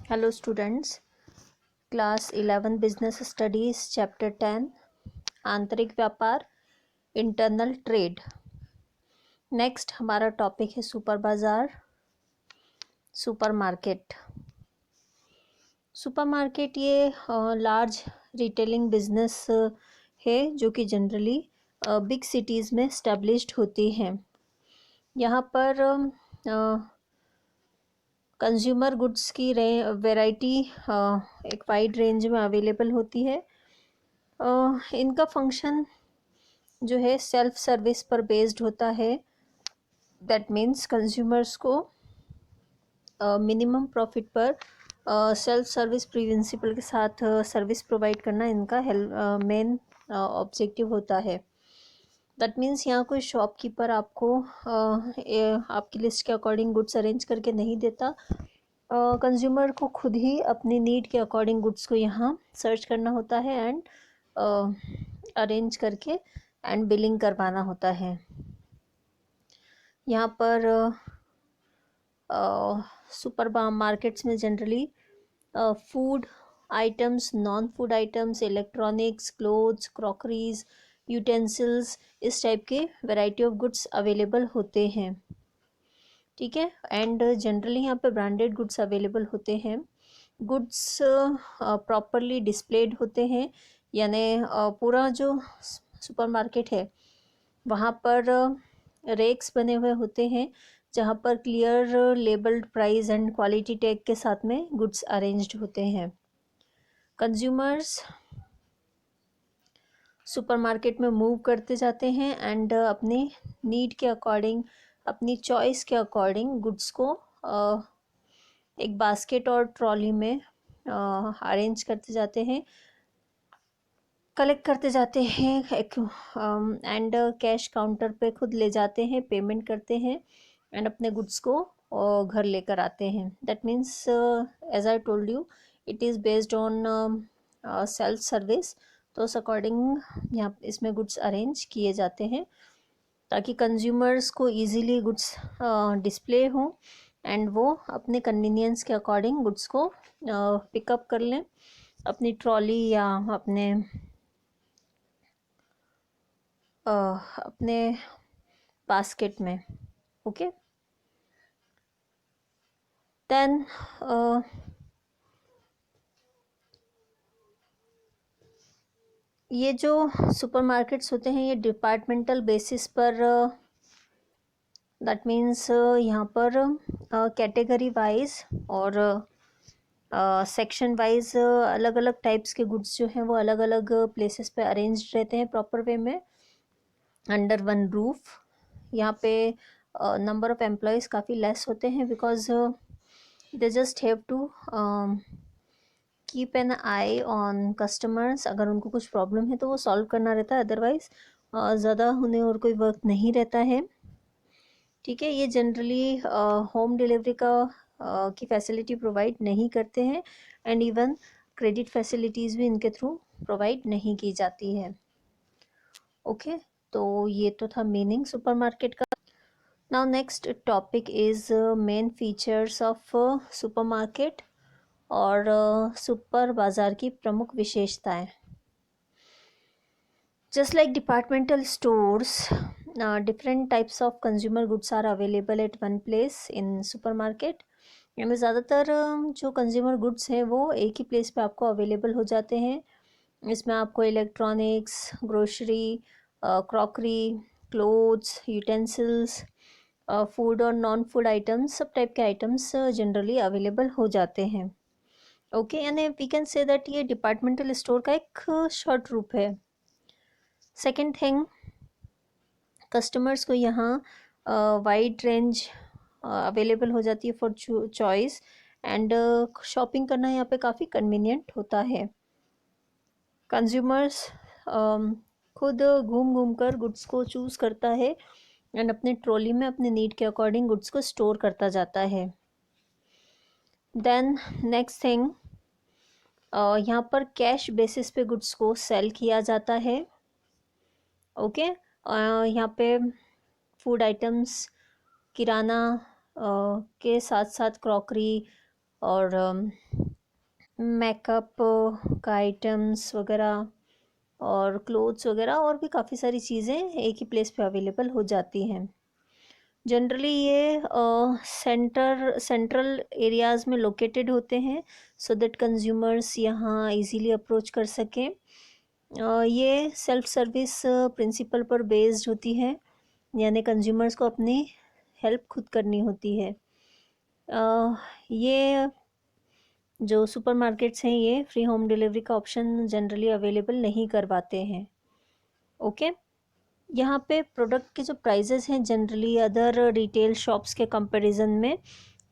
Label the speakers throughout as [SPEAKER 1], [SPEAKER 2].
[SPEAKER 1] Hello students, class 11 business studies chapter 10 आंतरिक व्यापार internal trade. Next हमारा टॉपिक है सुपर बाजार सुपरमार्केट। सुपरमार्केट ये लार्ज रिटेलिंग बिजनेस है जो कि जनरली बिग सिटीज़ में स्टैब्लिश्ड होती हैं। यहाँ पर कंज्यूमर गुड्स की वैरायटी एक वाइड रेंज में अवेलेबल होती है। इनका फंक्शन जो है सेल्फ सर्विस पर बेस्ड होता है। दैट मीन्स कंज्यूमर्स को मिनिमम प्रॉफिट पर सेल्फ सर्विस प्रिंसिपल के साथ सर्विस प्रोवाइड करना इनका मेन ऑब्जेक्टिव होता है। दैट मीन्स यहाँ कोई शॉपकीपर आपको आपकी लिस्ट के अकॉर्डिंग गुड्स अरेंज करके नहीं देता। कंज्यूमर को खुद ही अपनी नीड के अकॉर्डिंग गुड्स को यहाँ सर्च करना होता है एंड अरेंज करके एंड बिलिंग करवाना होता है। यहाँ पर सुपर मार्केट्स में generally food items, non food items, electronics, clothes, crockeries, utensils, इस टाइप के वैरायटी ऑफ गुड्स अवेलेबल होते हैं। ठीक है, एंड जनरली यहाँ पे ब्रांडेड गुड्स अवेलेबल होते हैं। गुड्स प्रॉपरली डिस्प्लेड होते हैं, यानी पूरा जो सुपरमार्केट है वहाँ पर रेक्स बने हुए होते हैं जहाँ पर clear labelled price and quality tag के साथ में गुड्स अरेंज्ड होते हैं। कंज्यूमर्स सुपरमार्केट में मूव करते जाते हैं एंड अपनी नीड के अकॉर्डिंग, अपनी चॉइस के अकॉर्डिंग गुड्स को एक बास्केट और ट्रॉली में अरेंज करते जाते हैं, कलेक्ट करते जाते हैं एंड कैश काउंटर पे खुद ले जाते हैं, पेमेंट करते हैं एंड अपने गुड्स को घर लेकर आते हैं। That means as I told you it is based on self service. तो उस अकॉर्डिंग यहाँ इसमें गुड्स अरेंज किए जाते हैं ताकि कंज्यूमर्स को इजीली गुड्स डिस्प्ले हों एंड वो अपने कन्वीनियंस के अकॉर्डिंग गुड्स को पिकअप कर लें अपनी ट्रॉली या अपने बास्केट में। ओके, देन ये जो सुपरमार्केट्स होते हैं ये डिपार्टमेंटल बेसिस पर, दैट मीन्स यहाँ पर कैटेगरी वाइज और सेक्शन वाइज अलग अलग टाइप्स के गुड्स जो हैं वो अलग अलग प्लेसेस पे अरेंज रहते हैं प्रॉपर वे में अंडर वन रूफ। यहाँ पे नंबर ऑफ एम्प्लॉयज़ काफ़ी लेस होते हैं because they just have to keep an eye on customers. अगर उनको कुछ प्रॉब्लम है तो वो सॉल्व करना रहता है, अदरवाइज ज़्यादा उन्हें और कोई वर्क नहीं रहता है। ठीक है, ये जनरली होम डिलीवरी की फैसिलिटी प्रोवाइड नहीं करते हैं एंड इवन क्रेडिट फैसिलिटीज़ भी इनके थ्रू प्रोवाइड नहीं की जाती है। ओके, तो ये तो था मीनिंग सुपरमार्केट का। Now next topic is main features of supermarket और सुपर बाज़ार की प्रमुख विशेषताएं। Just like departmental stores, different types of consumer goods are available at one place in supermarket। यानी ज़्यादातर जो कंज्यूमर गुड्स हैं वो एक ही प्लेस पे आपको अवेलेबल हो जाते हैं। इसमें आपको electronics, grocery, crockery, clothes, utensils, food और नॉन फूड आइटम्स, सब टाइप के आइटम्स जनरली अवेलेबल हो जाते हैं। ओके, यानी वी कैन से दैट ये डिपार्टमेंटल स्टोर का एक शॉर्ट रूप है। सेकेंड थिंग, कस्टमर्स को यहाँ वाइड रेंज अवेलेबल हो जाती है फॉर चॉइस एंड शॉपिंग करना यहाँ पे काफ़ी कन्वीनियंट होता है। कंज्यूमर्स खुद घूम घूम कर गुड्स को चूज़ करता है एंड अपने ट्रॉली में अपने नीड के अकॉर्डिंग गुड्स को स्टोर करता जाता है। देन नेक्स्ट थिंग, यहाँ पर कैश बेसिस पे गुड्स को सेल किया जाता है। ओके, यहाँ पे फूड आइटम्स, किराना के साथ साथ क्रॉकरी, और मेकअप का आइटम्स वगैरह और क्लोथ्स वगैरह और भी काफ़ी सारी चीज़ें एक ही प्लेस पे अवेलेबल हो जाती हैं। जनरली ये सेंट्रल एरियाज़ में लोकेटेड होते हैं सो दैट कंज्यूमर्स यहाँ इजीली अप्रोच कर सकें। ये सेल्फ सर्विस प्रिंसिपल पर बेस्ड होती है, यानी कंज्यूमर्स को अपनी हेल्प खुद करनी होती है। ये जो सुपरमार्केट्स हैं ये फ्री होम डिलीवरी का ऑप्शन जनरली अवेलेबल नहीं करवाते हैं। ओके, यहाँ पे प्रोडक्ट के जो प्राइजेस हैं जनरली अदर रिटेल शॉप्स के कंपैरिजन में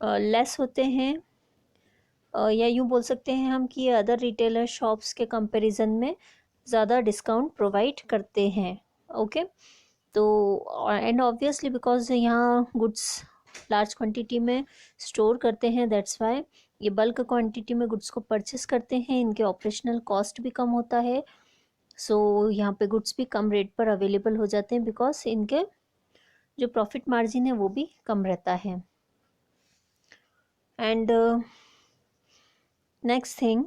[SPEAKER 1] लेस होते हैं, या यूँ बोल सकते हैं हम कि ये अदर रिटेलर शॉप्स के कंपैरिजन में ज़्यादा डिस्काउंट प्रोवाइड करते हैं। ओके, तो एंड ऑब्वियसली बिकॉज यहाँ गुड्स लार्ज क्वांटिटी में स्टोर करते हैं, दैट्स वाई ये बल्क क्वांटिटी में गुड्स को परचेस करते हैं, इनके ऑपरेशनल कॉस्ट भी कम होता है। सो यहाँ पे गुड्स भी कम रेट पर अवेलेबल हो जाते हैं बिकॉज इनके जो प्रॉफिट मार्जिन है वो भी कम रहता है। एंड नेक्स्ट थिंग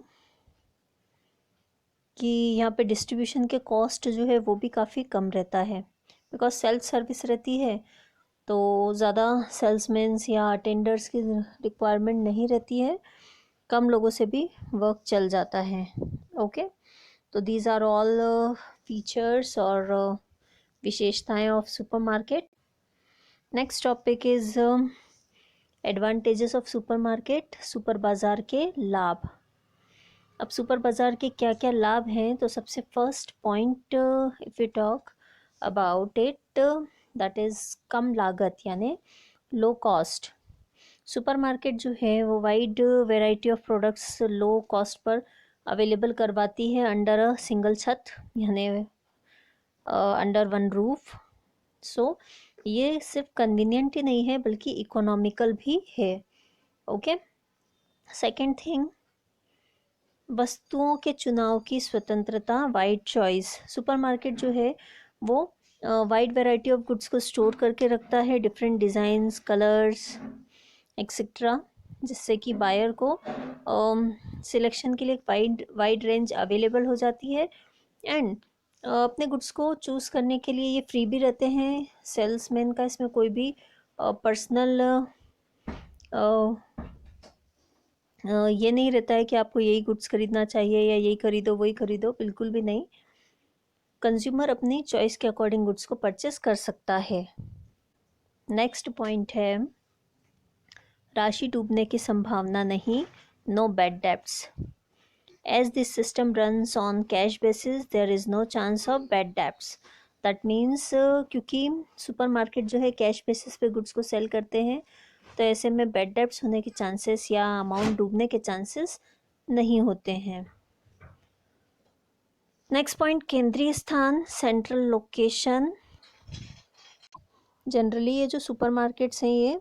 [SPEAKER 1] कि यहाँ पे डिस्ट्रीब्यूशन के कॉस्ट जो है वो भी काफ़ी कम रहता है बिकॉज सेल्फ सर्विस रहती है, तो ज़्यादा सेल्समैन्स या अटेंडर्स की रिक्वायरमेंट नहीं रहती है, कम लोगों से भी वर्क चल जाता है। ओके, तो दीज आर ऑल फीचर्स और विशेषताएं of supermarket. Next topic is advantages of supermarket, super बाज़ार के लाभ। अब सुपर बाज़ार के क्या क्या लाभ हैं, तो सबसे first point if you talk about it that is come लागत यानी लो कॉस्ट। सुपरमार्केट जो है वो wide variety of products low cost per available करवाती है अंडर अ सिंगल छत यानी अंडर वन रूफ। सो ये सिर्फ कन्वीनियंट ही नहीं है बल्कि इकोनॉमिकल भी है। ओके, सेकेंड थिंग, वस्तुओं के चुनाव की स्वतंत्रता, वाइड चॉइस। सुपरमार्केट जो है वो वाइड वैरायटी ऑफ गुड्स को स्टोर करके रखता है, डिफरेंट डिज़ाइंस, कलर्स एक्सेट्रा, जिससे कि बायर को सिलेक्शन के लिए वाइड रेंज अवेलेबल हो जाती है। एंड अपने गुड्स को चूज़ करने के लिए ये फ्री भी रहते हैं, सेल्समैन का इसमें कोई भी पर्सनल ये नहीं रहता है कि आपको यही गुड्स खरीदना चाहिए या यही खरीदो वही खरीदो, बिल्कुल भी नहीं। कंज्यूमर अपनी चॉइस के अकॉर्डिंग गुड्स को परचेस कर सकता है। नेक्स्ट पॉइंट है राशि डूबने की संभावना नहीं, no bad debts. As this system runs on cash basis there is no chance of bad debts. That means क्योंकि सुपरमार्केट जो है कैश बेसिस पे गुड्स को सेल करते हैं, तो ऐसे में बैड डेब्ट्स होने के चांसेस या अमाउंट डूबने के चांसेस नहीं होते हैं। नेक्स्ट पॉइंट, केंद्रीय स्थान, सेंट्रल लोकेशन। जनरली ये जो सुपरमार्केट्स हैं ये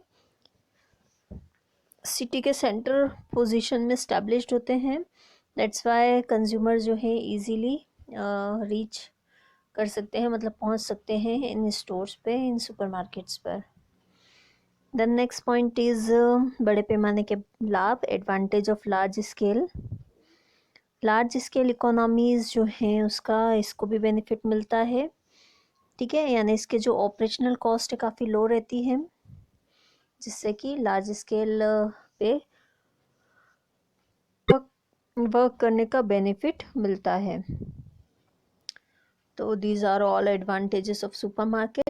[SPEAKER 1] सिटी के सेंटर पोजीशन में स्टैब्लिश्ड होते हैं, दैट्स वाई कंज्यूमर जो है इजीली रीच कर सकते हैं, मतलब पहुंच सकते हैं इन स्टोर्स पे, इन सुपरमार्केट्स पर। देन नेक्स्ट पॉइंट इज़ बड़े पैमाने के लाभ, advantage of large scale. Large scale economies जो हैं उसका इसको भी बेनिफिट मिलता है, ठीक है, यानी इसके जो ऑपरेशनल कॉस्ट है काफ़ी लो रहती है, जिससे कि लार्ज स्केल पे वर्क करने का बेनिफिट मिलता है। तो these are all advantages of supermarket.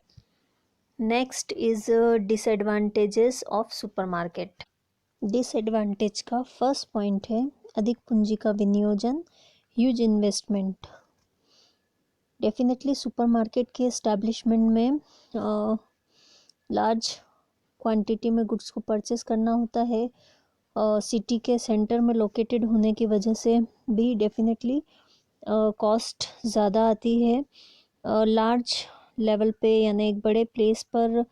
[SPEAKER 1] Next is disadvantages of supermarket. Disadvantage का फर्स्ट पॉइंट है अधिक पूंजी का विनियोजन, ह्यूज इन्वेस्टमेंट। डेफिनेटली सुपरमार्केट के एस्टैब्लिशमेंट में लार्ज क्वांटिटी में गुड्स को परचेस करना होता है, सिटी के सेंटर में लोकेटेड होने की वजह से भी डेफिनेटली कॉस्ट ज़्यादा आती है। लार्ज लेवल पे यानी एक बड़े प्लेस पर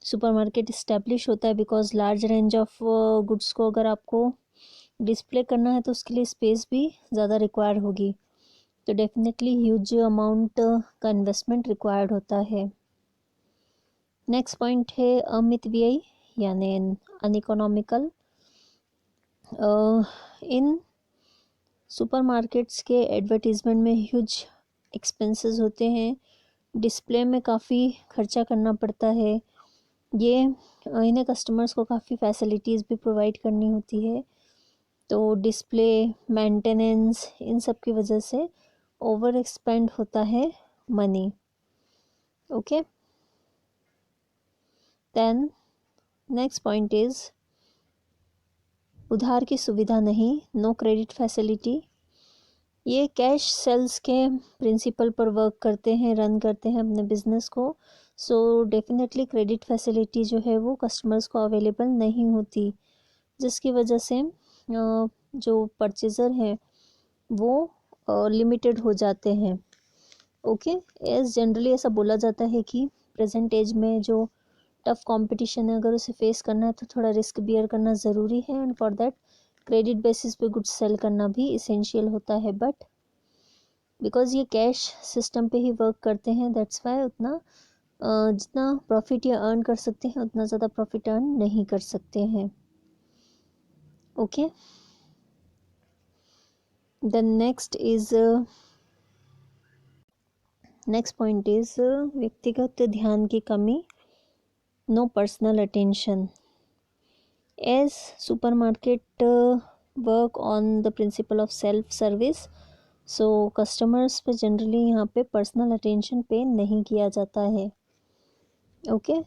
[SPEAKER 1] सुपरमार्केट इस्टेब्लिश होता है because large range of goods को अगर आपको डिस्प्ले करना है तो उसके लिए स्पेस भी ज़्यादा रिक्वायर होगी, तो डेफिनेटली ह्यूज अमाउंट का इन्वेस्टमेंट रिक्वायर्ड होता है। नेक्स्ट पॉइंट है अमित व्यय यानी अनइकोनॉमिकल। इन सुपरमार्केट्स के एडवर्टीज़मेंट में ह्यूज एक्सपेंसेस होते हैं, डिस्प्ले में काफ़ी खर्चा करना पड़ता है, ये इन्हें कस्टमर्स को काफ़ी फैसिलिटीज़ भी प्रोवाइड करनी होती है, तो डिस्प्ले मेंटेनेंस इन सब की वजह से ओवर एक्सपेंड होता है money. Okay, then next point is उधार की सुविधा नहीं, नो क्रेडिट फैसिलिटी. ये कैश सेल्स के प्रिंसिपल पर वर्क करते हैं, रन करते हैं अपने बिजनेस को, सो डेफिनेटली क्रेडिट फैसिलिटी जो है वो कस्टमर्स को अवेलेबल नहीं होती, जिसकी वजह से जो परचेज़र हैं वो लिमिटेड हो जाते हैं. ओके, एज जनरली ऐसा बोला जाता है कि प्रेजेंट एज में जो टफ कंपटीशन है, अगर उसे फेस करना है तो थोड़ा रिस्क बियर करना ज़रूरी है, and for that credit basis पे गुड्स सेल करना भी इसेंशियल होता है. बट बिकॉज ये कैश सिस्टम पे ही वर्क करते हैं, दैट्स वाई उतना जितना प्रॉफिट ये अर्न कर सकते हैं उतना ज़्यादा प्रॉफिट अर्न नहीं कर सकते हैं. Okay, the next point is व्यक्तिगत ध्यान की कमी, no personal attention. As supermarket work on the principle of self service, so customers पे जनरली यहाँ पे पर्सनल अटेंशन पे नहीं किया जाता है. ओके,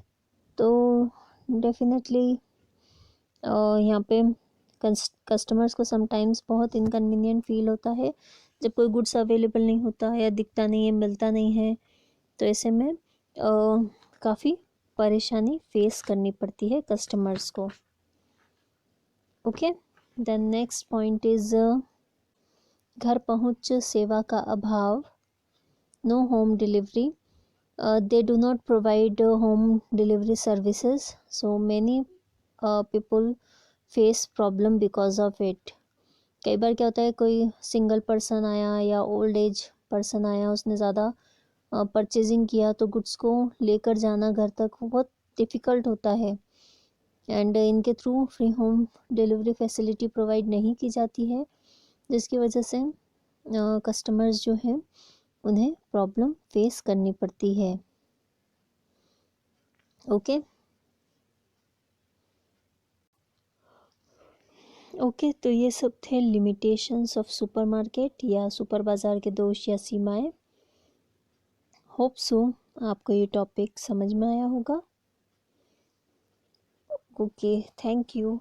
[SPEAKER 1] तो डेफिनेटली यहाँ पे कस्टमर्स को समटाइम्स बहुत इनकन्वीनियंट फील होता है जब कोई गुड्स अवेलेबल नहीं होता है या दिखता नहीं है, मिलता नहीं है, तो ऐसे में काफ़ी परेशानी फेस करनी पड़ती है कस्टमर्स को. Okay, then next point is घर पहुंच सेवा का अभाव, no home delivery. They do not provide home delivery services, so many people face problem because of it. कई बार क्या होता है, कोई सिंगल पर्सन आया या ओल्ड एज पर्सन आया, उसने ज़्यादा परचेजिंग किया तो गुड्स को लेकर जाना घर तक बहुत डिफ़िकल्ट होता है, एंड इनके through free home delivery facility provide नहीं की जाती है, जिसकी वजह से कस्टमर्स जो हैं उन्हें प्रॉब्लम फेस करनी पड़ती है. ओके, तो ये सब थे लिमिटेशंस ऑफ सुपरमार्केट या सुपर बाज़ार के दोष या सीमाएं. होप सो आपको ये टॉपिक समझ में आया होगा. Okay, thank you.